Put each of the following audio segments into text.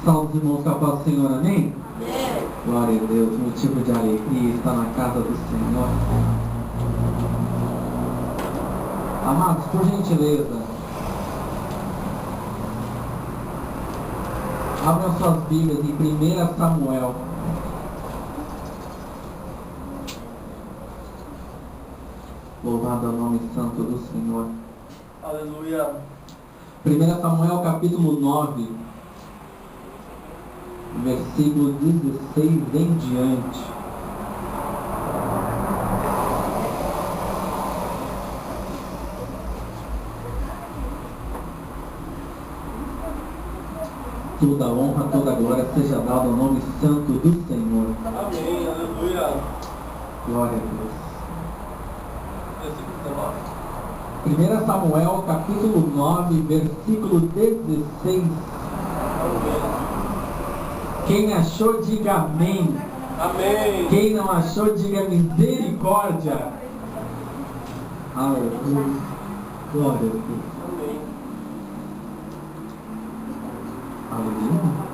Salve, irmãos, que a paz do Senhor, amém? Amém. Glória a Deus, motivo de alegria está na casa do Senhor. Amados, por gentileza, abram suas Bíblias em 1 Samuel. Louvado é o nome santo do Senhor. Aleluia. 1 Samuel capítulo 9, versículo 16 em diante. Toda honra, toda glória seja dada ao nome santo do Senhor. Amém. Aleluia. Glória a Deus. Versículo 19. 1 Samuel capítulo 9, versículo 16. Amém. Quem achou, diga amém. Amém. Quem não achou, diga misericórdia. Aleluia. Glória a Deus. Amém. Aleluia.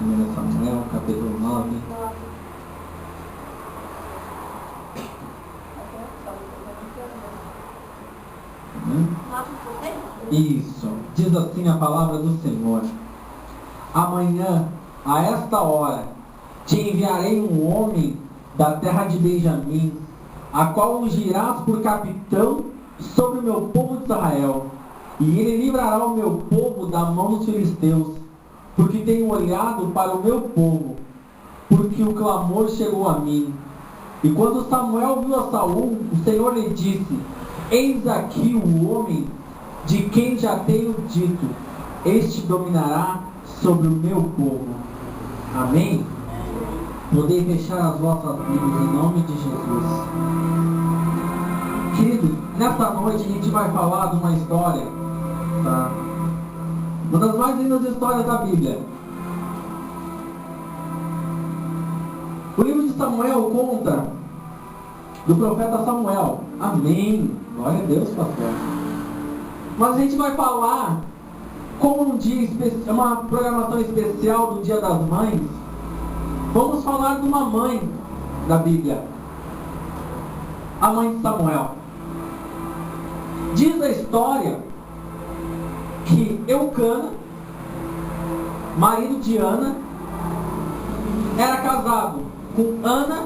1 Samuel capítulo 9. Isso, diz assim a palavra do Senhor: amanhã, a esta hora, te enviarei um homem da terra de Benjamim, a qual ungirás por capitão sobre o meu povo de Israel, e ele livrará o meu povo da mão dos filisteus, porque tenho olhado para o meu povo, porque o clamor chegou a mim. E quando Samuel viu a Saul, o Senhor lhe disse: eis aqui o homem de quem já tenho dito, este dominará sobre o meu povo. Amém? Podeis fechar as vossas Bíblias em nome de Jesus. Queridos, nesta noite a gente vai falar de uma história, tá? Uma das mais lindas histórias da Bíblia. O livro de Samuel conta do profeta Samuel. Amém. Glória a Deus, pastor. Mas a gente vai falar, como um dia uma programação especial do Dia das Mães, vamos falar de uma mãe da Bíblia, a mãe de Samuel. Diz a história que Eucana, marido de Ana, era casado com Ana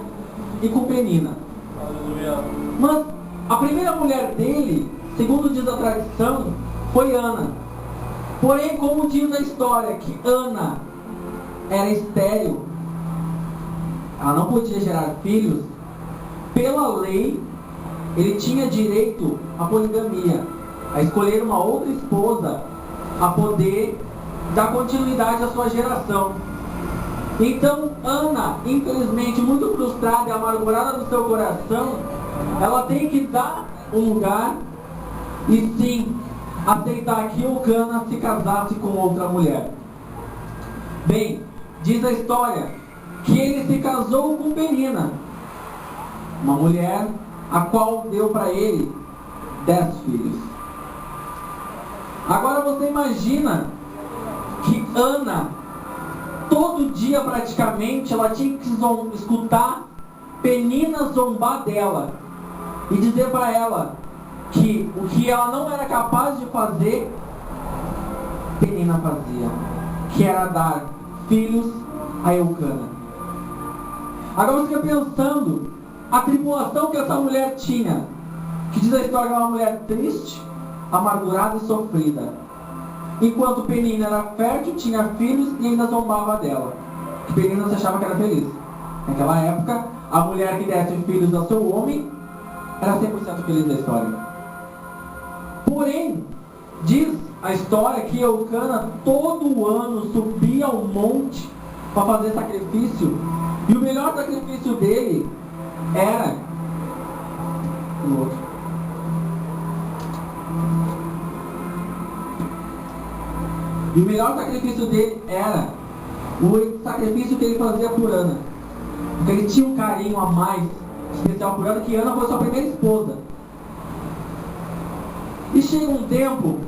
e com Penina. Aleluia. Mas a primeira mulher dele, segundo diz a tradição, foi Ana. Porém, como diz a história que Ana era estéril, ela não podia gerar filhos, pela lei ele tinha direito à poligamia, a escolher uma outra esposa a poder dar continuidade à sua geração. Então Ana, infelizmente muito frustrada e amargurada no seu coração, ela tem que dar um lugar e sim aceitar que Eucana se casasse com outra mulher. Bem, diz a história que ele se casou com Penina, uma mulher a qual deu para ele 10 filhos. Agora você imagina que Ana, todo dia praticamente, ela tinha que escutar Penina zombar dela e dizer para ela que o que ela não era capaz de fazer, Penina fazia, que era dar filhos a Eucana. Agora você fica pensando a tribulação que essa mulher tinha, que diz a história que era uma mulher triste, amargurada e sofrida, enquanto Penina era fértil, tinha filhos e ainda zombava dela, que Penina se achava que era feliz. Naquela época, a mulher que desse filhos ao seu homem era 100% feliz da história. Porém, diz a história que Eucana todo ano subia ao monte para fazer sacrifício, e o melhor sacrifício dele era o outro. E o melhor sacrifício dele era o sacrifício que ele fazia por Ana, porque ele tinha um carinho a mais especial por Ana, que Ana foi sua primeira esposa. E chega um tempo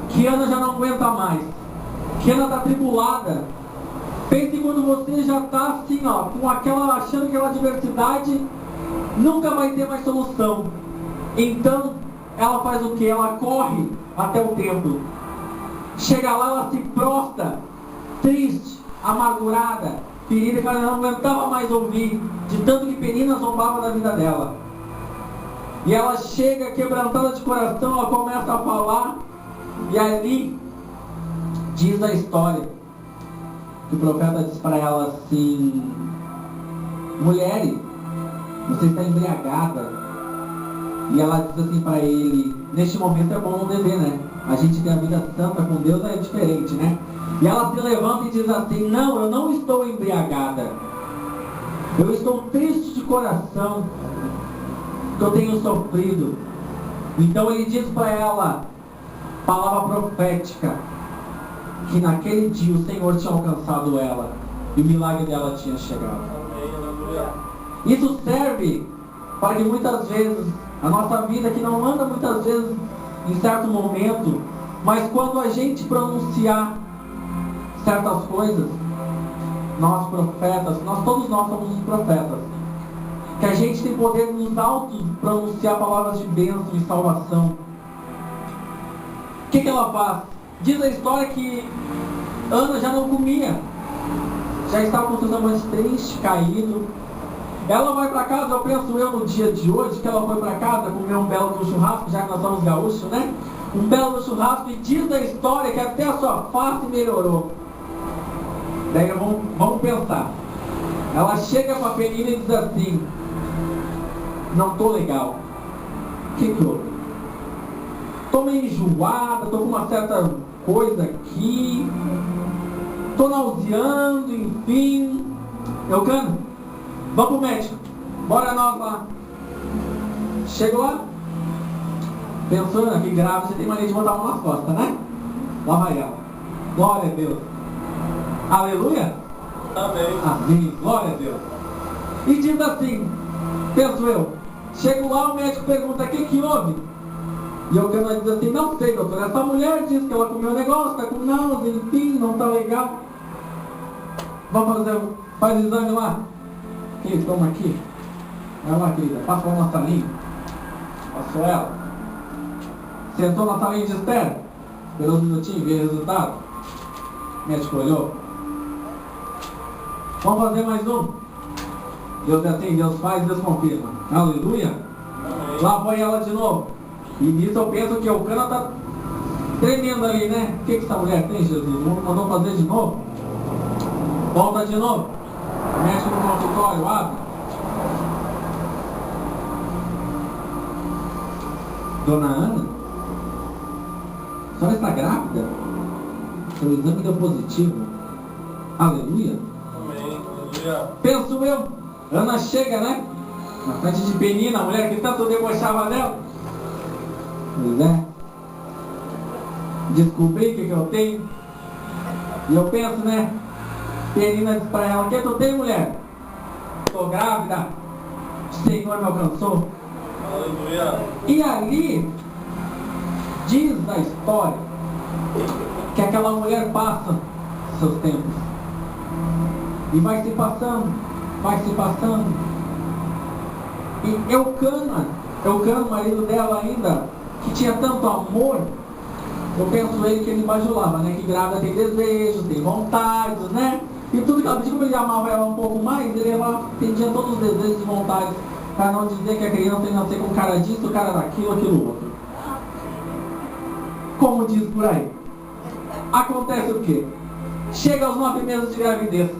que Ana já não aguenta mais, que Ana está tribulada. Pense quando você já está assim, ó, com aquela, achando que aquela adversidade nunca vai ter mais solução. Então, ela faz o que? Ela corre até o templo. Chega lá, ela se prostra, triste, amargurada, ferida, que ela não aguentava mais ouvir, de tanto que Penina zombava da vida dela. E ela chega quebrantada de coração, ela começa a falar, e ali diz a história que o profeta diz para ela assim: mulher, você está embriagada. E ela diz assim para ele, neste momento é bom não beber, né? A gente tem a vida santa com Deus, é diferente, né? E ela se levanta e diz assim: não, eu não estou embriagada, eu estou triste de coração, que eu tenho sofrido. Então ele diz para ela, palavra profética, que naquele dia o Senhor tinha alcançado ela e o milagre dela tinha chegado. Isso serve para que muitas vezes a nossa vida, que não anda muitas vezes em certo momento, mas quando a gente pronunciar certas coisas, nós profetas, todos nós somos os profetas, que a gente tem poder de nos auto-pronunciar palavras de bênção e salvação. O que ela faz? Diz a história que Ana já não comia, já estava com seus amantes triste, caído. Ela vai para casa, eu penso eu no dia de hoje, que ela foi para casa comer um belo churrasco, já que nós somos gaúchos, né? Um belo churrasco, e diz a história que até a sua face melhorou. Daí vamos pensar. Ela chega para a Penina e diz assim: não estou legal. O que houve? Estou meio enjoada, estou com uma certa coisa aqui, estou nauseando, enfim. Eu canto. Vamos pro médico. Bora nós lá. Chego lá. Pensando aqui grávida, você tem mania de botar a mão nas costas, né? Lá vai ela. Glória a Deus. Aleluia. Amém. Amém. Glória a Deus. E diz assim, penso eu. Chego lá, o médico pergunta: o que houve? E eu quero dizer assim: não sei, doutor. Essa mulher disse que ela comeu um negócio, está com náusea, enfim, não está legal. Vamos faz o exame lá. Quem toma aqui? Vai lá, querida, passa lá na salinha. Passou ela. Sentou na salinha de espera. Esperou um minutinho, veio o resultado. O médico olhou. Vamos fazer mais um. Deus é assim, Deus faz, Deus confirma. Aleluia. Amém. Lá foi ela de novo. E nisso eu penso que o cano está tremendo ali, né? O que essa mulher tem, Jesus? Mandou fazer de novo? Volta de novo. Mexe no consultório, abre. Dona Ana, a senhora está grávida? O exame deu positivo. Aleluia. Amém. Aleluia. Penso eu. Ana chega, né? Na frente de Penina, a mulher que tanto debochava dela. Pois é. Descobri o que eu tenho. E eu penso, né? Penina diz para ela: o que tu tem, mulher? Estou grávida. O Senhor me alcançou. Aleluia. E ali diz a história que aquela mulher passa seus tempos. E vai se passando, vai se passando. E Eucana, o marido dela ainda, que tinha tanto amor, eu penso ele que ele bajulava, né? Que grávida tem desejos, tem vontades, né? E tudo que ela pedia, como ele amava ela um pouco mais, ele atendia todos os desejos e vontades, para não dizer que a criança ia nascer com cara disso, cara daquilo, aquilo outro. Como diz por aí. Acontece o quê? Chega aos 9 meses de gravidez.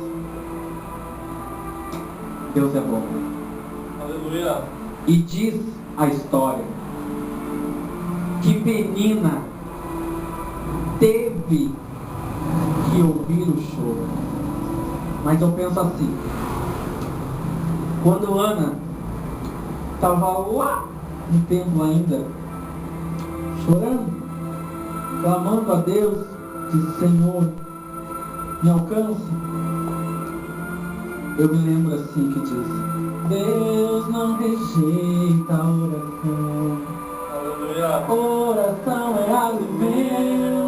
Deus é bom. Aleluia. E diz a história que Penina teve que ouvir o choro. Mas eu penso assim: quando Ana estava lá no templo ainda, chorando, clamando a Deus, disse: Senhor, me alcance. Eu me lembro assim que diz: Deus não rejeita a oração. Aleluia. Oração é alimento.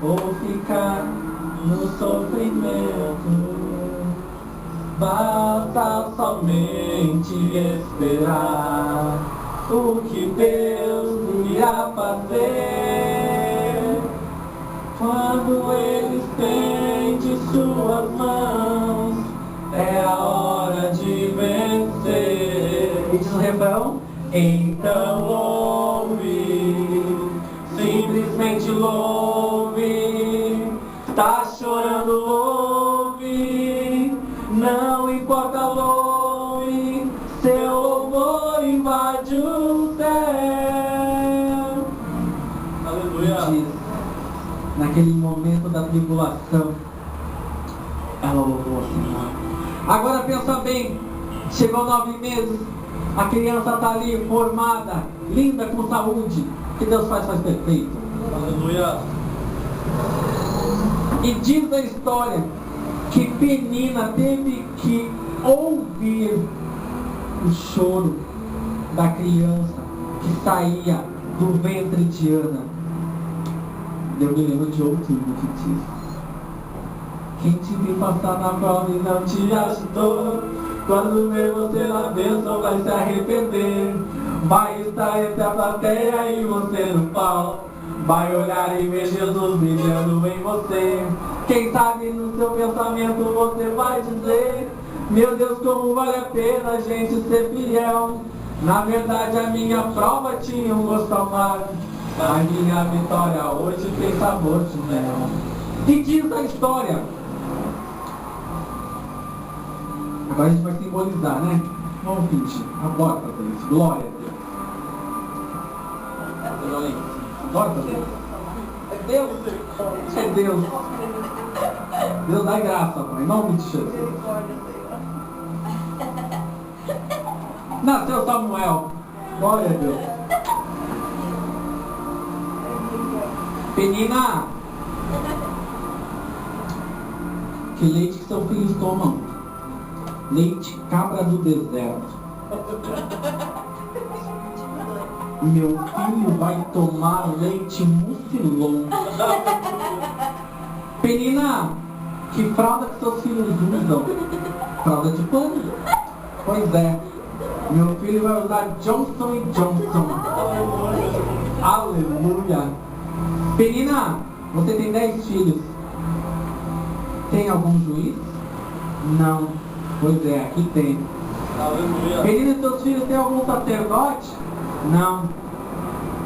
ou ficar no sofrimento. Basta somente esperar o que Deus irá fazer. Quando Ele estende suas mãos, é a hora de vencer. E diz o refrão: então louve, simplesmente louve. Tá chorando, louve, não importa, louve. Seu louvor invade o céu. Aleluia. Diz, naquele momento da tribulação, ela louvou o Senhor. Agora pensa bem, chegou 9 meses, a criança está ali formada, linda, com saúde. O que Deus faz perfeito. Aleluia. E diz a história que Penina teve que ouvir o choro da criança que saía do ventre de Ana. Eu me lembro de outro que diz: quem te viu passar na prova e não te ajudou, quando ver você na bênção vai se arrepender. Vai estar entre a plateia e você no palco, vai olhar e ver Jesus brilhando em você. Quem sabe no seu pensamento você vai dizer: meu Deus, como vale a pena a gente ser fiel. Na verdade a minha prova tinha um gosto amargo, a minha vitória hoje tem sabor de mel. E diz a história. Agora a gente vai simbolizar, né? Vamos fingir. Adoro fazer isso. Glória a Deus. Adoro fazer isso. É Deus. É Deus. Deus dá graça, Pai. Em nome de Jesus. Nasceu Samuel. Glória a Deus. Penina, que leite que seus filhos tomam? Leite cabra do deserto. Meu filho vai tomar leite mucilon. Penina, que fralda que seus filhos usam? Fralda de pano. Pois é, meu filho vai usar Johnson & Johnson. Aleluia. Penina, você tem 10 filhos. Tem algum juiz? Não. Pois é, aqui tem. Aleluia. Penina, seus filhos têm algum sacerdote? Não.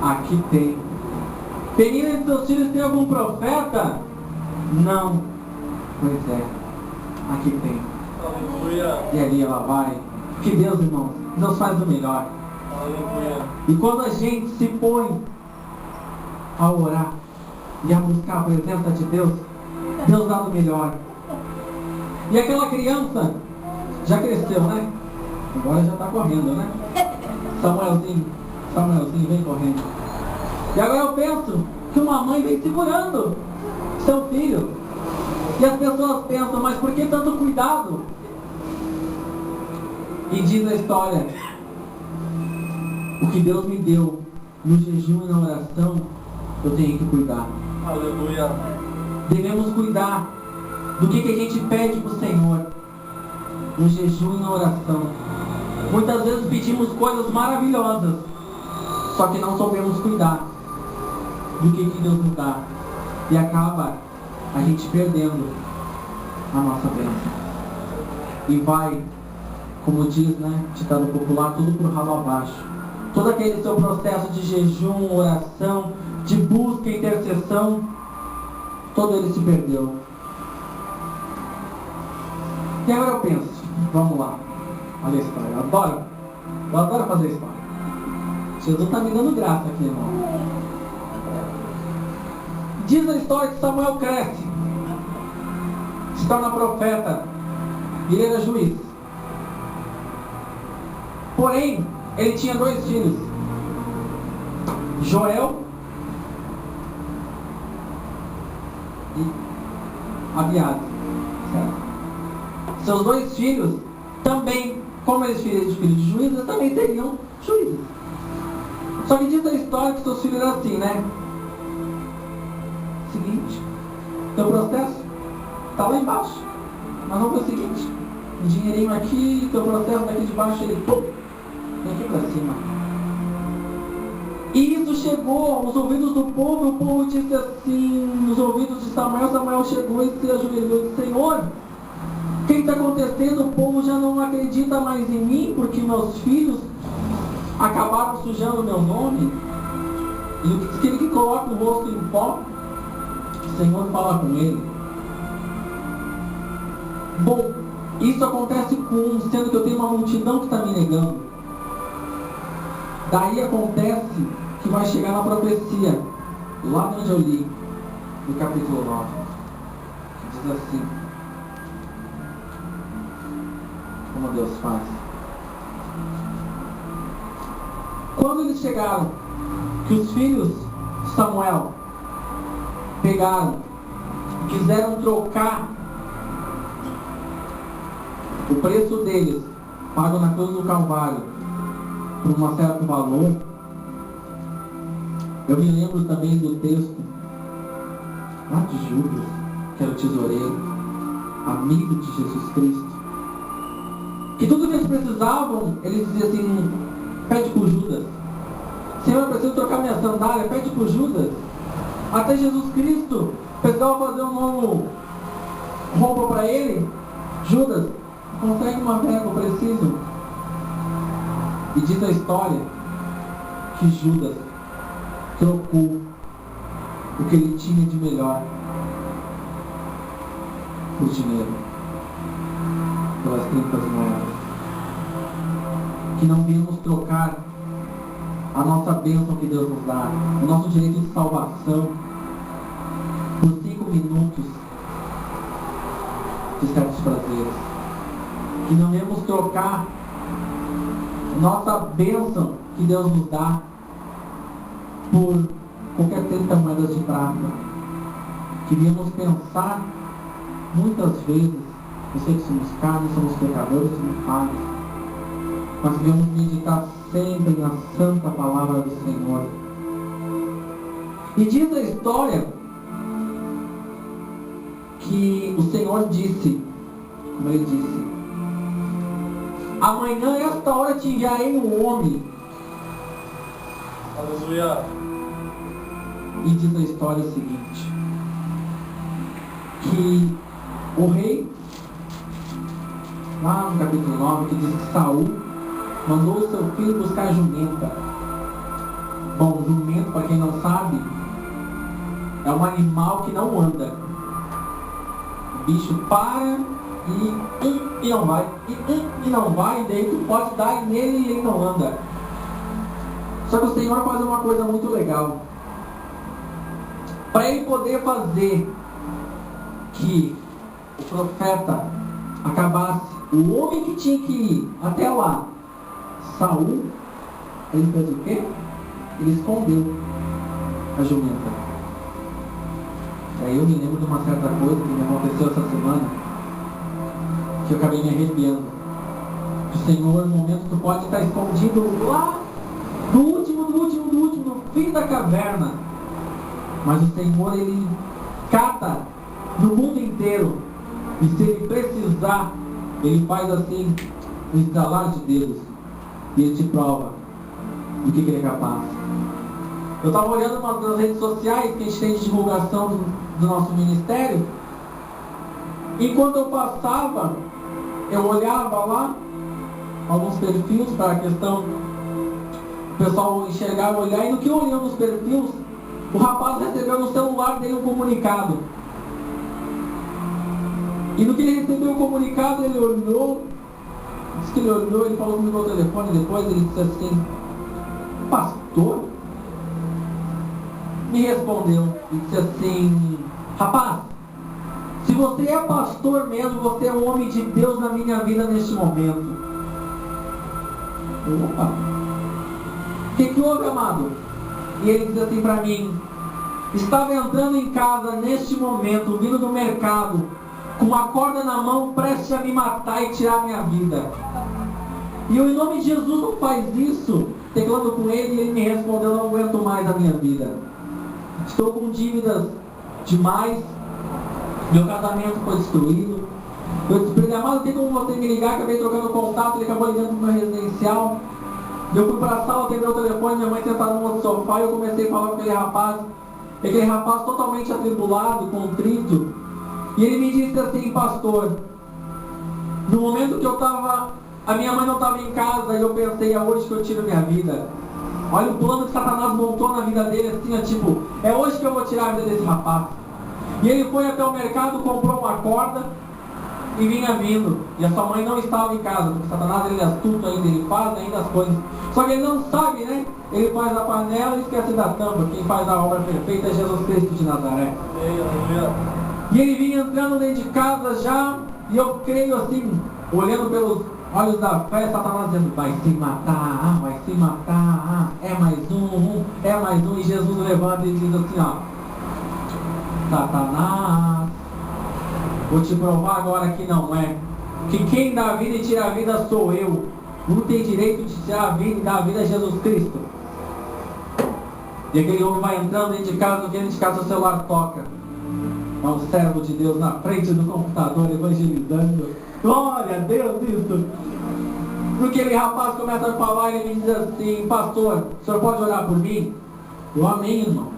Aqui tem. Penina, seus filhos têm algum profeta? Não. Pois é, aqui tem. Aleluia. E ali ela vai. Que Deus, irmão, Deus faz o melhor. Aleluia. E quando a gente se põe a orar e a buscar a presença de Deus, Deus dá o melhor. E aquela criança já cresceu, né? Agora já está correndo, né? Samuelzinho, vem correndo. E agora eu penso que uma mãe vem segurando seu filho. E as pessoas pensam, mas por que tanto cuidado? E diz a história: o que Deus me deu no jejum e na oração, eu tenho que cuidar. Aleluia. Devemos cuidar do que a gente pede para o Senhor no jejum e na oração. Muitas vezes pedimos coisas maravilhosas, só que não soubemos cuidar do que Deus nos dá. E acaba a gente perdendo a nossa bênção. E vai, como diz, né, ditado popular, tudo por ralo abaixo. Todo aquele seu processo de jejum, oração, de busca, intercessão, todo ele se perdeu. E agora eu penso, vamos lá, olha a história, eu adoro fazer história. Jesus está me dando graça aqui, irmão. Diz a história que Samuel cresce, se torna profeta, e ele era juiz. Porém, ele tinha 2 filhos, Joel e Abiade. Seus 2 filhos também, como eles filhos de juízes, também seriam juízes. Só que diz a história que seus filhos eram assim, né? Seguinte, Teu processo está lá embaixo. Mas vamos ver o seguinte, um dinheirinho aqui, teu processo daqui de baixo, ele pum, vem aqui para cima. E isso chegou aos ouvidos do povo, e o povo disse assim, nos ouvidos de Samuel, Samuel chegou e se ajoelhou e disse, Senhor, o que está acontecendo? O povo já não acredita mais em mim, porque meus filhos acabaram sujando o meu nome. E aquele que coloca o rosto em pó, o Senhor fala com ele. Bom, isso acontece com um, sendo que eu tenho uma multidão que está me negando. Daí acontece que vai chegar na profecia, lá onde eu li, no capítulo 9, que diz assim, como Deus faz. Quando eles chegaram, que os filhos de Samuel pegaram, quiseram trocar o preço deles, pago na cruz do Calvário, por um certo valor, eu me lembro também do texto lá de Judas, que era o tesoureiro, amigo de Jesus Cristo, que tudo que eles precisavam, eles diziam assim, pede por Judas. Senhor, eu preciso trocar minha sandália, pede por Judas. Até Jesus Cristo precisava fazer um novo roupa para ele. Judas, consegue uma verba, eu preciso. E diz a história que Judas trocou o que ele tinha de melhor por dinheiro, pelas 30 moedas. Que não viemos trocar a nossa bênção que Deus nos dá, o nosso direito de salvação, por 5 minutos de certos prazeres. Que não viemos trocar nossa bênção que Deus nos dá por qualquer 30 moedas de prata. Queríamos pensar muitas vezes, eu sei que somos carnes, somos pecadores, somos falhos, mas devemos meditar sempre na santa palavra do Senhor. E diz a história que o Senhor disse, como ele disse, amanhã, esta hora, te enviarei um homem. Aleluia. E diz a história seguinte, que o rei, lá no capítulo 9, que diz que Saul mandou o seu filho buscar jumenta. Bom, jumento, para quem não sabe, é um animal que não anda. O bicho para e não vai, e não vai, e daí tu pode dar nele e ele não anda. Só que o Senhor faz uma coisa muito legal. Para ele poder fazer que o profeta acabasse, o homem que tinha que ir até lá, Saul, ele fez o quê? Ele escondeu a jumenta. Aí eu me lembro de uma certa coisa que me aconteceu essa semana, que eu acabei me arrepiando. O Senhor, no momento que tu pode estar escondido lá, no último, no fim da caverna. Mas o Senhor, ele cata no mundo inteiro. E se ele precisar, ele faz assim, um estralar de dedos. E ele te prova do que ele é capaz. Eu estava olhando nas redes sociais que a gente tem de divulgação do nosso ministério. Enquanto eu passava, eu olhava lá alguns perfis para a questão, o pessoal enxergar, olhar, e no que eu olhei nos perfis, o rapaz recebeu no celular dele um comunicado. E no que ele recebeu o comunicado, ele olhou, disse que ele olhou, ele falou comigo no telefone, depois ele disse assim, pastor? Me respondeu e disse assim, rapaz, se você é pastor mesmo, você é um homem de Deus na minha vida neste momento. Opa! O que houve, amado? E ele disse assim para mim, estava entrando em casa neste momento, vindo do mercado, com uma corda na mão, prestes a me matar e tirar a minha vida. E eu, em nome de Jesus, não faz isso. Teclando com ele, e ele me respondeu, não aguento mais a minha vida. Estou com dívidas demais, Meu casamento foi destruído. Eu disse, amado, tem como você me ligar? Acabei trocando contato, ele acabou ligando para o meu residencial. Eu fui para a sala, atendeu o telefone, minha mãe sentada no outro sofá e eu comecei a falar com aquele rapaz totalmente atribulado, contrito. E ele me disse assim, pastor, no momento que a minha mãe não estava em casa, e eu pensei, é hoje que eu tiro minha vida. Olha o plano que Satanás montou na vida dele, assim, tipo, é hoje que eu vou tirar a vida desse rapaz. E ele foi até o mercado, comprou uma corda e vinha vindo. E a sua mãe não estava em casa, porque Satanás ele é astuto ainda, ele faz ainda as coisas. Só que ele não sabe, né? Ele faz a panela e esquece da tampa. Quem faz a obra perfeita é Jesus Cristo de Nazaré. E ele vinha entrando dentro de casa já, e eu creio assim, olhando pelos olhos da fé, Satanás dizendo, vai se matar, é mais um, e Jesus levanta e diz assim, ó, Satanás, vou te provar agora que não é, que quem dá a vida e tira a vida sou eu, não tem direito de tirar a vida e dar a vida a Jesus Cristo. E aquele homem vai entrando dentro de casa, o celular toca. É um servo de Deus na frente do computador evangelizando. Glória a Deus isso. Porque aquele rapaz começa a falar e ele me diz assim, pastor, o senhor pode orar por mim? Eu amém, irmão.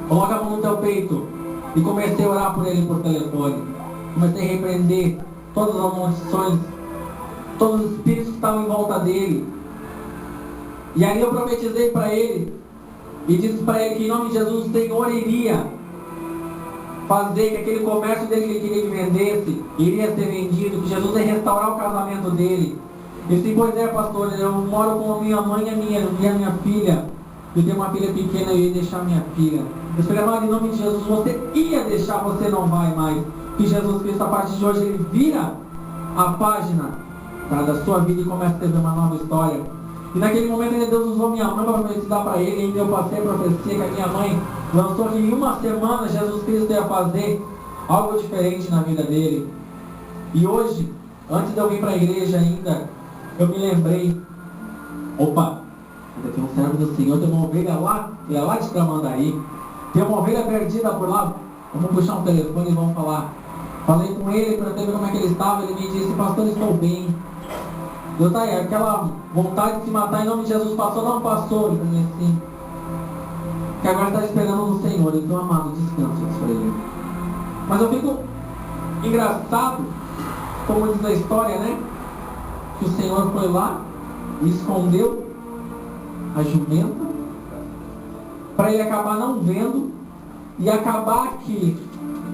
Coloca a mão no teu peito. E comecei a orar por ele por telefone. Comecei a repreender todas as maldições, todos os espíritos que estavam em volta dele. E aí eu profetizei para ele e disse para ele que em nome de Jesus o Senhor iria fazer que aquele comércio dele que ele queria que vendesse iria ser vendido, que Jesus ia restaurar o casamento dele. E disse, pois é, pastor, eu moro com a minha mãe e a minha filha. Eu tenho uma filha pequena, eu ia deixar minha filha. Eu falei, amado, em nome de Jesus, você ia deixar, você não vai mais. Que Jesus Cristo, a partir de hoje, ele vira a página da sua vida e começa a ter uma nova história. E naquele momento Deus usou minha mãe para profetizar para ele, e eu passei a profecia que a minha mãe lançou que em uma semana Jesus Cristo ia fazer algo diferente na vida dele. E hoje, antes de eu vir para a igreja ainda, eu me lembrei, opa, ainda tem um servo do Senhor, tem uma ovelha lá de Tramandaí, tem uma ovelha perdida por lá, vamos puxar um telefone e vamos falar. Falei com ele para ver como é que ele estava, ele me disse, pastor, estou bem. Deus tá aí, aquela vontade de se matar em nome de Jesus passou, não passou, ele falou assim, que agora está esperando no Senhor, então amado, descanso, eu falei. Mas eu fico engraçado, como diz a história, né? Que o Senhor foi lá e escondeu a jumenta para ele acabar não vendo e acabar que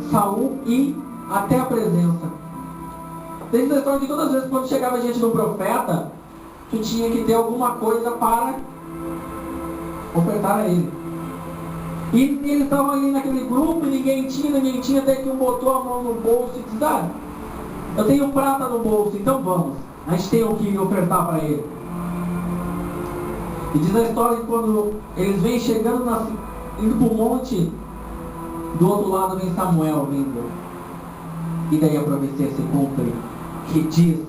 Saul ir até a presença. Tem a história que todas as vezes quando chegava diante do profeta, tu tinha que ter alguma coisa para ofertar a ele. E eles estavam ali naquele grupo e ninguém tinha, até que um botou a mão no bolso e disse, eu tenho prata no bolso, então vamos. A gente tem o que ofertar para ele. E diz a história que quando eles vêm chegando, indo para o monte, do outro lado vem Samuel vindo. E daí a profecia se cumpre, que diz,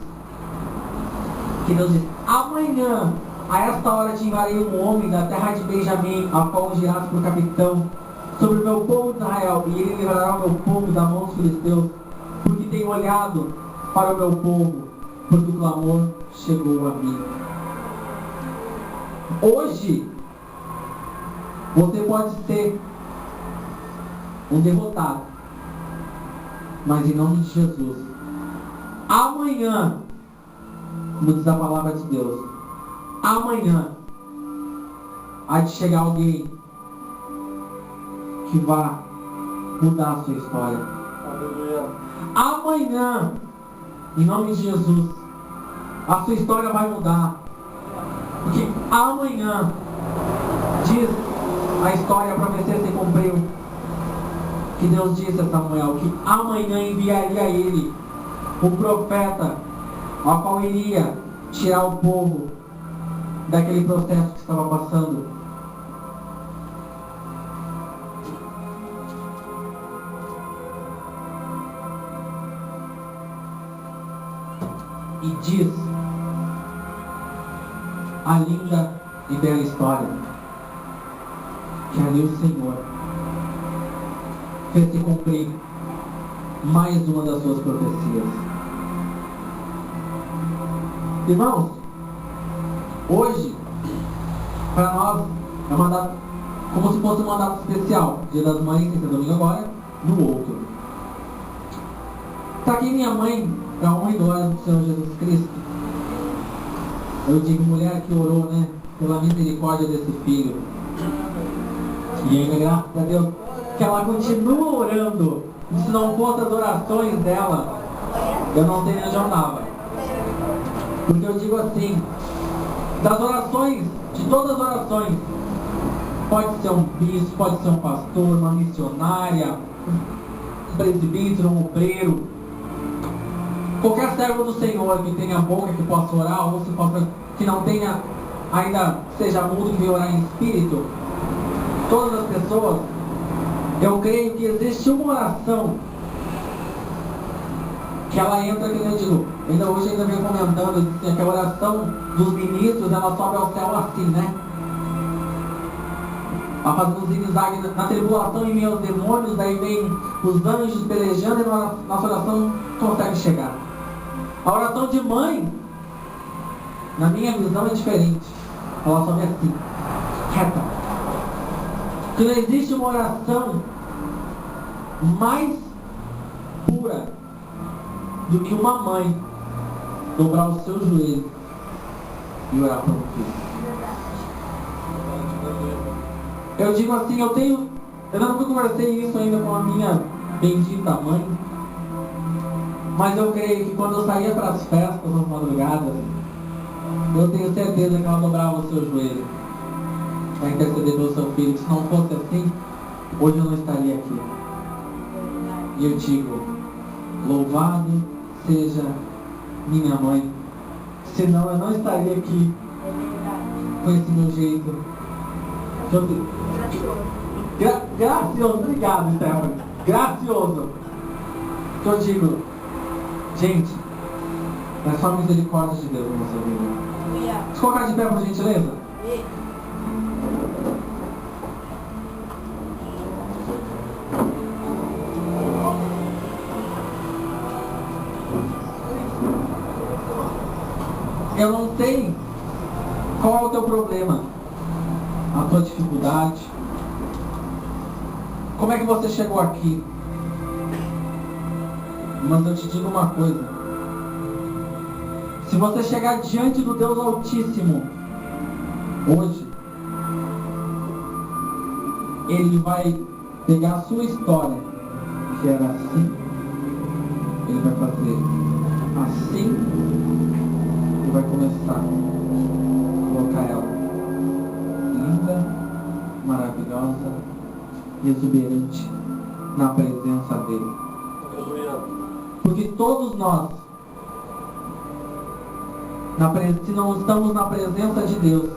que Deus diz, amanhã, a esta hora te enviarei um homem da terra de Benjamim, a qual ungirás por capitão sobre o meu povo de Israel, e ele livrará o meu povo da mão dos filisteus, porque tem olhado para o meu povo, porque o clamor chegou a mim. Hoje, você pode ser um derrotado, mas em nome de Jesus, amanhã, como diz a palavra de Deus, amanhã há de chegar alguém que vai mudar a sua história. Amanhã, em nome de Jesus, a sua história vai mudar. Porque amanhã, diz a história, a profecia se cumpriu, que Deus disse a Samuel que amanhã enviaria a ele o profeta, ao qual iria tirar o povo daquele processo que estava passando. E diz a linda e bela história que ali o Senhor fez se cumprir mais uma das suas profecias. Irmãos, hoje, para nós, é uma data, como se fosse uma data especial. Dia das Mães, esse domingo agora, no outro. Está aqui minha mãe, é uma idosa do Senhor Jesus Cristo. Eu digo, mulher que orou, né, pela misericórdia desse filho. E ainda, graças a Deus, que ela continua orando. Se não fosse as orações dela, eu não sei onde eu andava. Porque eu digo assim, das orações, de todas as orações, pode ser um bispo, pode ser um pastor, uma missionária, um presbítero, um obreiro, qualquer servo do Senhor que tenha boca, que possa orar, ou se possa, que não tenha, ainda seja mudo, que venha orar em espírito, todas as pessoas, eu creio que existe uma oração que ela entra, que eu digo, ainda hoje ainda venho comentando, que a oração dos ministros, ela sobe ao céu assim, né? Ela fazendo um zigue-zague na tribulação em meio aos demônios, daí vem os anjos pelejando e nossa oração não consegue chegar. A oração de mãe, na minha visão, é diferente. Ela sobe assim, reta. Que não existe uma oração mais pura do que uma mãe dobrar o seu joelho e orar para o filho. Eu digo assim, eu não conversei isso ainda com a minha bendita mãe, mas eu creio que quando eu saía para as festas, nas madrugadas, eu tenho certeza que ela dobrava o seu joelho para interceder pelo seu filho. Se não fosse assim, hoje eu não estaria aqui. E eu digo, louvado seja minha mãe, senão eu não estaria aqui com esse meu jeito. Gracioso, obrigado, Stephanie. Gracioso. Que eu digo, gente, é só a misericórdia de Deus na nossa vida. Vamos colocar de pé, por gentileza? Eu não sei qual é o teu problema, a tua dificuldade, como é que você chegou aqui. Mas eu te digo uma coisa, se você chegar diante do Deus Altíssimo hoje, Ele vai pegar a sua história, que era assim, Ele vai fazer assim, e vai começar a colocar ela linda, maravilhosa e exuberante na presença dele. Porque todos nós, se não estamos na presença de Deus,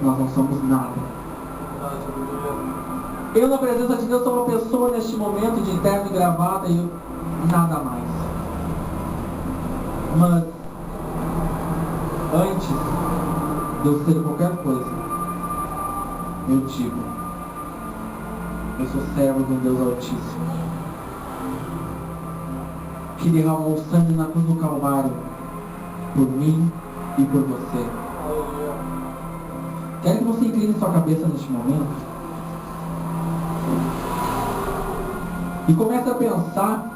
nós não somos nada. Eu, na presença de Deus, sou uma pessoa neste momento de terno e gravata e nada mais. Mas antes de eu ser qualquer coisa, eu digo, eu sou servo do Deus Altíssimo, que derramou sangue na cruz do Calvário por mim e por você. Quero que você incline sua cabeça neste momento e comece a pensar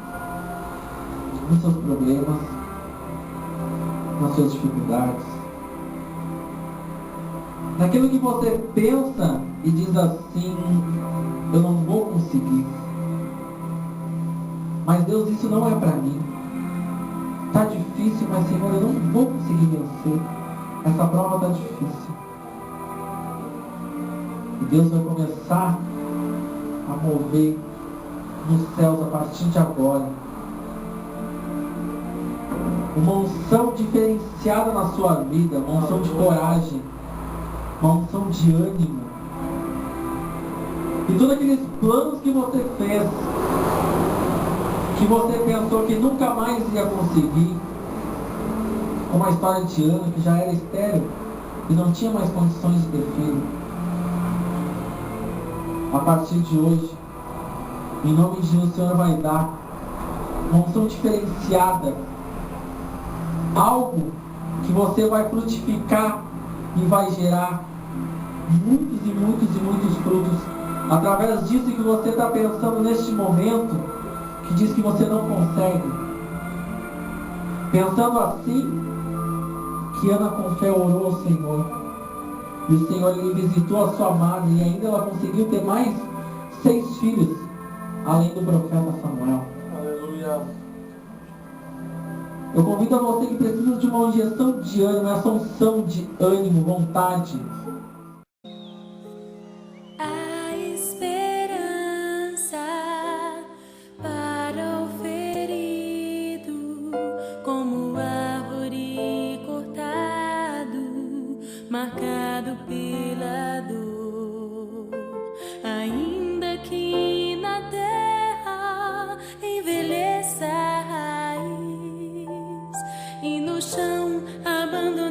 nos seus problemas, nas suas dificuldades, naquilo que você pensa e diz assim, eu não vou conseguir. Mas Deus, isso não é para mim. Está difícil, mas Senhor, eu não vou conseguir vencer. Essa prova está difícil. E Deus vai começar a mover nos céus a partir de agora. Uma unção diferenciada na sua vida, uma unção de coragem, uma unção de ânimo. E todos aqueles planos que você fez, que você pensou que nunca mais ia conseguir, como a história de Ana, que já era estéril e não tinha mais condições de ter filho. A partir de hoje, Em nome de Jesus, o Senhor vai dar uma unção diferenciada. Algo que você vai frutificar e vai gerar muitos e muitos e muitos frutos. Através disso que você está pensando neste momento, que diz que você não consegue. Pensando assim, que Ana com fé orou ao Senhor. E o Senhor lhe visitou a sua amada e ainda ela conseguiu ter mais 6 filhos, além do profeta Samuel. Aleluia. Eu convido a você que precisa de uma injeção de ânimo, essa unção de ânimo, vontade. A esperança para o ferido, como árvore cortado, marcado pela dor, ainda que na terra envelheça a raiz e no chão abandonado